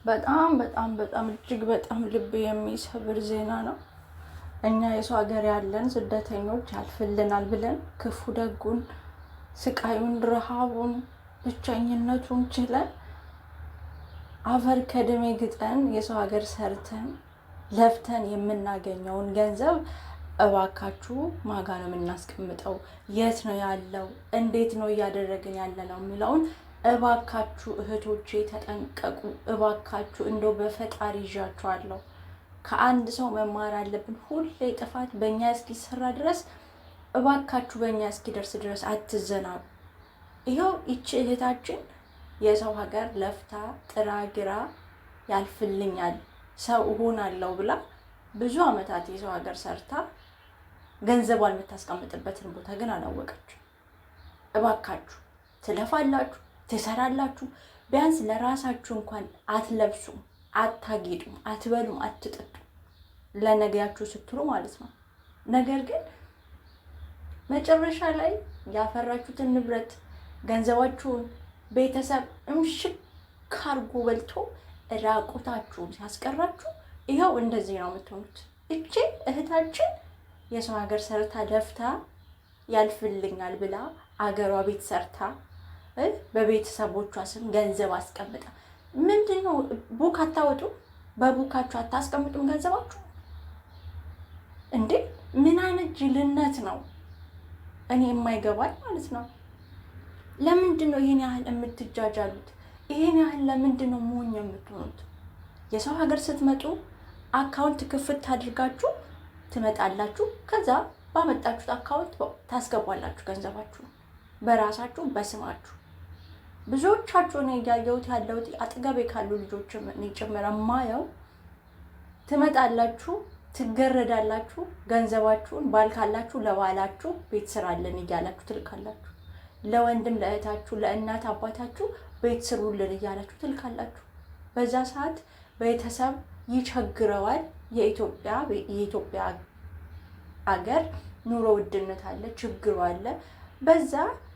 በጣም በጣም በጣም እጅግ በጣም ልብ የሚሰብር ዜና ነው። እኛ የሰው ሀገር ያለን ስደተኞች ያልፍልናል ብለን ክፉ ደጉን፣ ስቃዩን፣ ረሃቡን፣ ብቸኝነቱን ችለን አፈር ከደሜ ግጠን የሰው ሀገር ሰርተን ለፍተን የምናገኘውን ገንዘብ እባካችሁ ማጋ ነው የምናስቀምጠው? የት ነው ያለው? እንዴት ነው እያደረግን ያለ ነው የሚለውን እባካችሁ እህቶቼ ተጠንቀቁ። እባካችሁ እንደው በፈጣሪ ይዣችኋለሁ። ከአንድ ሰው መማር አለብን። ሁሌ ጥፋት በእኛ እስኪሰራ ድረስ እባካችሁ በእኛ እስኪደርስ ድረስ አትዘናሉ። ይኸው ይቺ እህታችን የሰው ሀገር ለፍታ ጥራ ግራ ያልፍልኛል ሰው እሆናለሁ ብላ ብዙ አመታት የሰው ሀገር ሰርታ ገንዘቧን የምታስቀምጥበትን ቦታ ግን አላወቀችም። እባካችሁ ትለፋላችሁ፣ ትሰራላችሁ፣ ቢያንስ ለራሳችሁ እንኳን አትለብሱም፣ አታጌጡም፣ አትበሉም፣ አትጠጡም ለነገያችሁ ስትሉ ማለት ነው። ነገር ግን መጨረሻ ላይ ያፈራችሁትን ንብረት ገንዘባችሁን ቤተሰብ እምሽክ አርጎ በልቶ ራቁታችሁን ሲያስቀራችሁ ይኸው እንደዚህ ነው የምትሆኑት። እቺ እህታችን የሰው ሀገር ሰርታ ለፍታ ያልፍልኛል ብላ አገሯ ቤት ሰርታ በቤተሰቦቿ ስም ገንዘብ አስቀምጣ ምንድነው ቡክ አታወጡ? በቡካችሁ አታስቀምጡም ገንዘባችሁ እንዴ? ምን አይነት ጅልነት ነው? እኔ የማይገባኝ ማለት ነው። ለምንድን ነው ይሄን ያህል የምትጃጃሉት? ይሄን ያህል ለምንድን ነው ሞኝ የምትሆኑት? የሰው ሀገር ስትመጡ አካውንት ክፍት አድርጋችሁ ትመጣላችሁ። ከዛ ባመጣችሁት አካውንት ታስገባላችሁ ገንዘባችሁ በራሳችሁ በስማችሁ። ብዙዎቻችሁ ነው ያያየሁት ያለሁት አጠገቤ ካሉ ልጆችም እኔ ጭምር ማየው። ትመጣላችሁ፣ ትገረዳላችሁ፣ ገንዘባችሁን ባል ካላችሁ ለባላችሁ ቤት ስራልን እያላችሁ ትልካላችሁ። ለወንድም ለእህታችሁ፣ ለእናት አባታችሁ ቤት ስሩልን እያላችሁ ትልካላችሁ። በዛ ሰዓት ቤተሰብ ይቸግረዋል። የኢትዮጵያ አገር ኑሮ ውድነት አለ፣ ችግሩ አለ። በዛ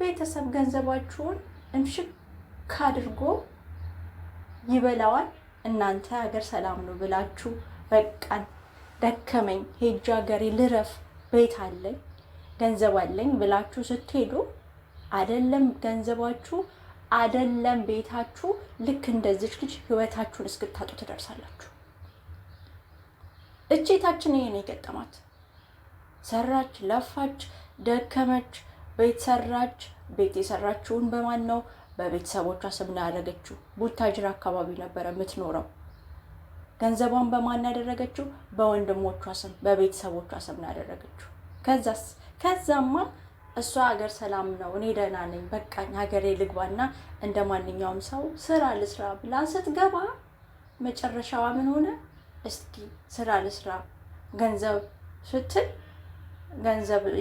ቤተሰብ ገንዘባችሁን እምሽክ አድርጎ ይበላዋል። እናንተ ሀገር ሰላም ነው ብላችሁ በቃን ደከመኝ ሄጃ ሀገሬ ልረፍ ቤት አለኝ ገንዘብ አለኝ ብላችሁ ስትሄዱ አይደለም ገንዘባችሁ አይደለም ቤታችሁ ልክ እንደዚች ልጅ ህይወታችሁን እስክታጡ ትደርሳላችሁ። እቼታችን ይሄን የገጠማት ሰራች፣ ለፋች፣ ደከመች፣ ቤት ሰራች። ቤት የሰራችውን በማን ነው? በቤተሰቦቿ ስም ነው ያደረገችው። ቡታጅራ አካባቢ ነበረ የምትኖረው። ገንዘቧን በማን ያደረገችው? በወንድሞቿ ስም፣ በቤተሰቦቿ ስም ነው ያደረገችው። ከዛማ እሷ ሀገር ሰላም ነው እኔ ደህና ነኝ በቃኝ ሀገሬ ልግባና እንደ ማንኛውም ሰው ስራ ልስራ ብላ ስትገባ መጨረሻዋ ምን ሆነ? እስኪ ስራ ልስራ ገንዘብ ስትል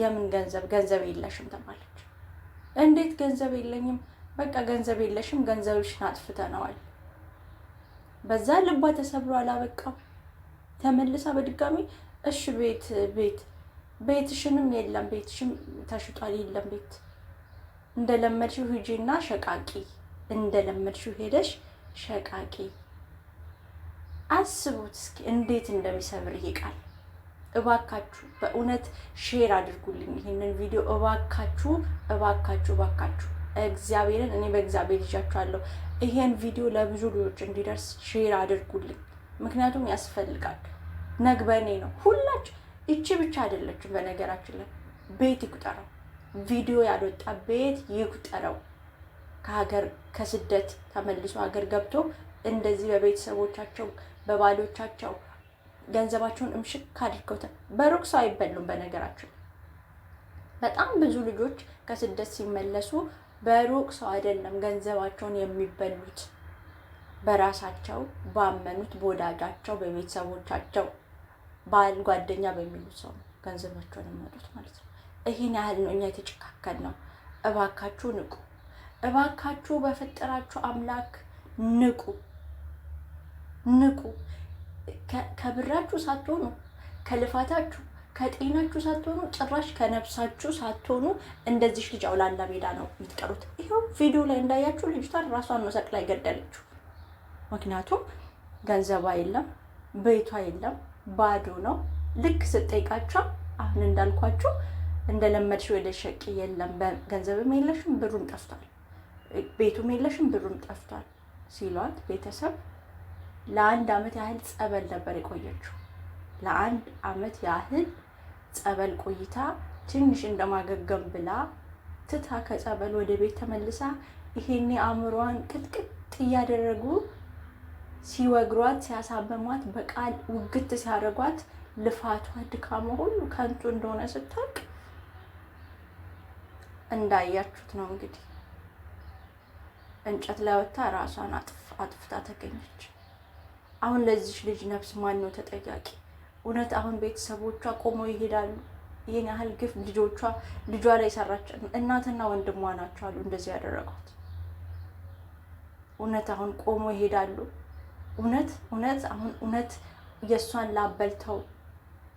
የምን ገንዘብ የለሽም ተባለች። እንዴት ገንዘብ የለኝም? በቃ ገንዘብ የለሽም፣ ገንዘብሽን አጥፍተነዋል። በዛ ልቧ ተሰብሮ አላበቃም። ተመልሳ በድጋሚ እሺ ቤትሽንም የለም፣ ቤትሽም ተሽጧል፣ የለም ቤት እንደለመድሽው ሂጂና ሸቃቂ፣ እንደለመድሽው ሄደሽ ሸቃቂ። አስቡት እስኪ እንዴት እንደሚሰብር ይሄ ቃል። እባካችሁ በእውነት ሼር አድርጉልኝ ይሄንን ቪዲዮ እባካችሁ እባካችሁ እባካችሁ። እግዚአብሔርን እኔ በእግዚአብሔር ይዣችኋለሁ። ይሄን ቪዲዮ ለብዙ ልጆች እንዲደርስ ሼር አድርጉልኝ፣ ምክንያቱም ያስፈልጋል። ነግበኔ ነው ሁላችሁ። ይቺ ብቻ አይደለችም በነገራችን ላይ ቤት ይቁጠረው፣ ቪዲዮ ያልወጣ ቤት ይቁጠረው። ከሀገር ከስደት ተመልሶ ሀገር ገብቶ እንደዚህ በቤተሰቦቻቸው በባሎቻቸው ገንዘባቸውን እምሽክ አድርገው በሩቅ ሰው አይበሉም። በነገራችን በጣም ብዙ ልጆች ከስደት ሲመለሱ በሩቅ ሰው አይደለም ገንዘባቸውን የሚበሉት፣ በራሳቸው ባመኑት በወዳጃቸው በቤተሰቦቻቸው ባል ጓደኛ በሚሉት ሰው ገንዘባቸውን የሚመጡት ማለት ነው። ይሄን ያህል ነው እኛ የተጨካከል ነው። እባካችሁ ንቁ፣ እባካችሁ በፈጠራችሁ አምላክ ንቁ። ከብራችሁ ሳትሆኑ ከልፋታችሁ ከጤናችሁ ሳትሆኑ ጭራሽ ከነፍሳችሁ ሳትሆኑ እንደዚህ ልጅ አውላላ ሜዳ ነው የምትቀሩት። ይኸው ቪዲዮ ላይ እንዳያችሁ ልጅቷን ራሷን ነው ሰቅላ የገደለችው። ምክንያቱም ገንዘቧ የለም፣ ቤቷ የለም፣ ባዶ ነው። ልክ ስጠይቃቸው አሁን እንዳልኳቸው እንደለመድሽው ወደ ሸቂ የለም፣ ገንዘብም የለሽም ብሩም ጠፍቷል፣ ቤቱም የለሽም ብሩም ጠፍቷል ሲሏት ቤተሰብ ለአንድ ዓመት ያህል ጸበል ነበር የቆየችው። ለአንድ ዓመት ያህል ጸበል ቆይታ ትንሽ እንደማገገም ብላ ትታ ከጸበል ወደ ቤት ተመልሳ ይሄኔ አእምሯን ቅጥቅጥ እያደረጉ ሲወግሯት ሲያሳበሟት በቃል ውግት ሲያደርጓት ልፋቷ ድካሟ ሁሉ ከንቱ እንደሆነ ስታውቅ እንዳያችሁት ነው እንግዲህ እንጨት ላይ ወጥታ ራሷን አጥፍታ ተገኘች። አሁን ለዚች ልጅ ነፍስ ማን ነው ተጠያቂ? እውነት አሁን ቤተሰቦቿ ቆመው ይሄዳሉ? ይህን ያህል ግፍ ልጇ ላይ ሰራች። እናትና ወንድሟ ናቸው አሉ እንደዚህ ያደረጓት። እውነት አሁን ቆሞ ይሄዳሉ? እውነት የእሷን ላበልተው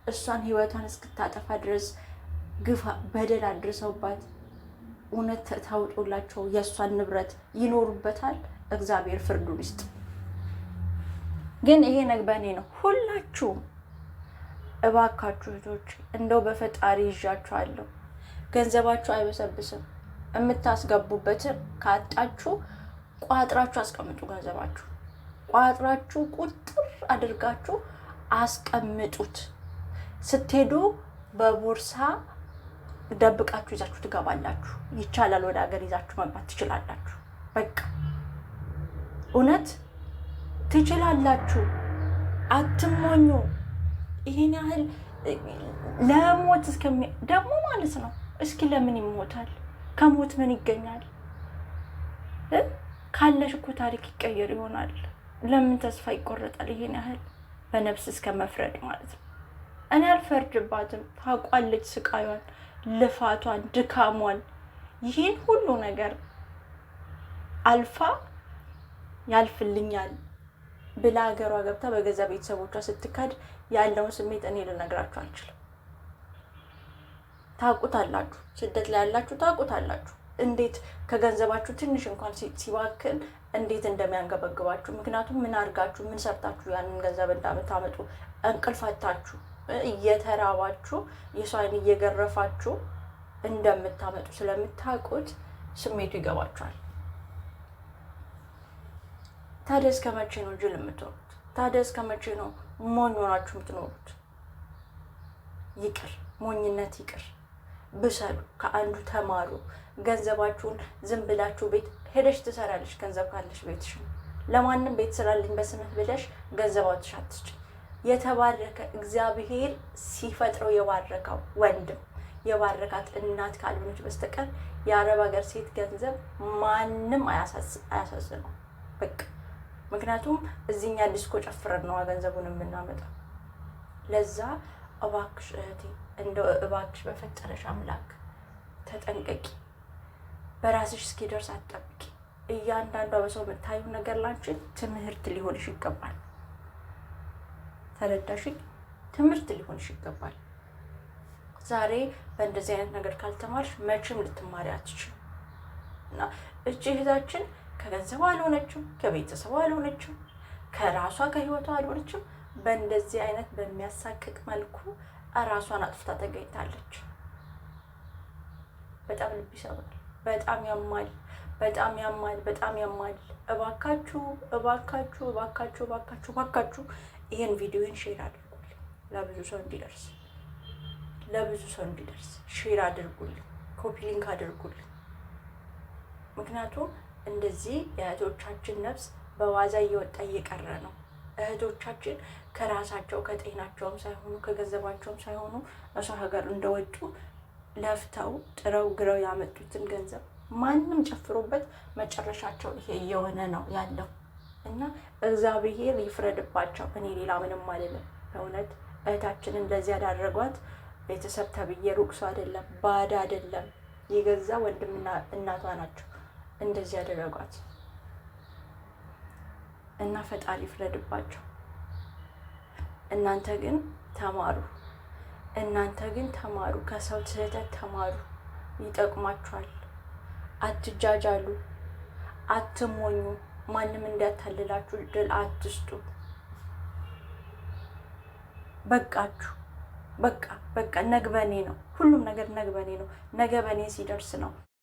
እሷን ህይወቷን እስክታጠፋ ድረስ ግፍ በደል አድርሰውባት እውነት ታውጦላቸው የእሷን ንብረት ይኖሩበታል? እግዚአብሔር ፍርዱን ይስጥ። ግን ይሄ ነግበኔ ነው። ሁላችሁም እባካችሁ እህቶች እንደው በፈጣሪ ይዣችኋለሁ፣ ገንዘባችሁ አይበሰብስም። የምታስገቡበትን ካጣችሁ ቋጥራችሁ አስቀምጡ። ገንዘባችሁ ቋጥራችሁ ቁጥር አድርጋችሁ አስቀምጡት። ስትሄዱ በቦርሳ ደብቃችሁ ይዛችሁ ትገባላችሁ። ይቻላል፣ ወደ ሀገር ይዛችሁ መግባት ትችላላችሁ። በቃ እውነት ትችላላችሁ። አትሞኙ። ይሄን ያህል ለሞት ደግሞ ማለት ነው። እስኪ ለምን ይሞታል? ከሞት ምን ይገኛል? ካለሽ እኮ ታሪክ ይቀየር ይሆናል። ለምን ተስፋ ይቆረጣል? ይሄን ያህል በነፍስ እስከ መፍረድ ማለት ነው። እኔ አልፈርድባትም። ታውቋለች ስቃዩን፣ ልፋቷን፣ ድካሟን ይህን ሁሉ ነገር አልፋ ያልፍልኛል ብላ ሀገሯ ገብታ በገዛ ቤተሰቦቿ ስትካድ ያለውን ስሜት እኔ ልነግራችሁ አልችልም። ታውቁታላችሁ፣ ስደት ላይ ያላችሁ ታውቁታላችሁ። እንዴት ከገንዘባችሁ ትንሽ እንኳን ሲባክን እንዴት እንደሚያንገበግባችሁ። ምክንያቱም ምን አድርጋችሁ ምን ሰርታችሁ ያንን ገንዘብ እንዳምታመጡ እንቅልፋታችሁ እየተራባችሁ የሰው ዓይን እየገረፋችሁ እንደምታመጡ ስለምታውቁት ስሜቱ ይገባችኋል። ታዲያ እስከ መቼ ነው ጅል የምትሆኑት? ታዲያ እስከ መቼ ነው ሞኝ ሆናችሁ የምትኖሩት? ይቅር፣ ሞኝነት ይቅር። ብሰሉ፣ ከአንዱ ተማሩ። ገንዘባችሁን ዝም ብላችሁ ቤት ሄደሽ ትሰራለሽ። ገንዘብ ካለሽ ቤትሽን ለማንም ቤት ስራልኝ በስምህ ብለሽ ገንዘባትሽ አትስጭ። የተባረከ እግዚአብሔር ሲፈጥረው የባረከው ወንድም የባረካት እናት ካልሆነች በስተቀር የአረብ ሀገር ሴት ገንዘብ ማንም አያሳዝነው። በቃ ምክንያቱም እዚህኛ ዲስኮ ጨፍረን ነው ገንዘቡን የምናመጣው። ለዛ እባክሽ እህቴ እንደው እባክሽ በፈጠረሽ አምላክ ተጠንቀቂ። በራስሽ እስኪደርስ አትጠብቂ። እያንዳንዷ በሰው የምታዩ ነገር ላንቺ ትምህርት ሊሆንሽ ይገባል። ተረዳሽኝ? ትምህርት ሊሆንሽ ይገባል። ዛሬ በእንደዚህ አይነት ነገር ካልተማርሽ መቼም ልትማሪ አትችልም። እና እቺ እህታችን ከገንዘቧ አልሆነችም፣ ከቤተሰቧ አልሆነችም፣ ከራሷ ከህይወቷ አልሆነችም። በእንደዚህ አይነት በሚያሳቅቅ መልኩ ራሷን አጥፍታ ተገኝታለች። በጣም ልብ ይሰብራል። በጣም ያማል። በጣም ያማል። በጣም ያማል። እባካችሁ እባካችሁ እባካችሁ እባካችሁ እባካችሁ ይሄን ቪዲዮን ሼር አድርጉልኝ፣ ለብዙ ሰው እንዲደርስ ሼር አድርጉልኝ፣ ኮፒ ሊንክ አድርጉልኝ። ምክንያቱም እንደዚህ የእህቶቻችን ነፍስ በዋዛ እየወጣ እየቀረ ነው። እህቶቻችን ከራሳቸው ከጤናቸውም ሳይሆኑ ከገንዘባቸውም ሳይሆኑ እሰው ሀገር እንደወጡ ለፍተው ጥረው ግረው ያመጡትን ገንዘብ ማንም ጨፍሮበት መጨረሻቸው ይሄ እየሆነ ነው ያለው እና እግዚአብሔር ይፍረድባቸው። እኔ ሌላ ምንም አልልም። በእውነት እህታችን እንደዚህ ያዳረጓት ቤተሰብ ተብዬ ሩቅ ሰው አይደለም፣ ባዳ አይደለም፣ የገዛ ወንድምና እናቷ ናቸው እንደዚህ ያደረጓት እና ፈጣሪ ይፍረድባቸው። እናንተ ግን ተማሩ፣ ከሰው ስህተት ተማሩ፣ ይጠቅማችኋል። አትጃጃሉ፣ አትሞኙ። ማንም እንዲያታልላችሁ እድል አትስጡ። በቃችሁ። በቃ ነግበኔ ነው ሁሉም ነገር፣ ነግበኔ ነው። ነገ በኔ ሲደርስ ነው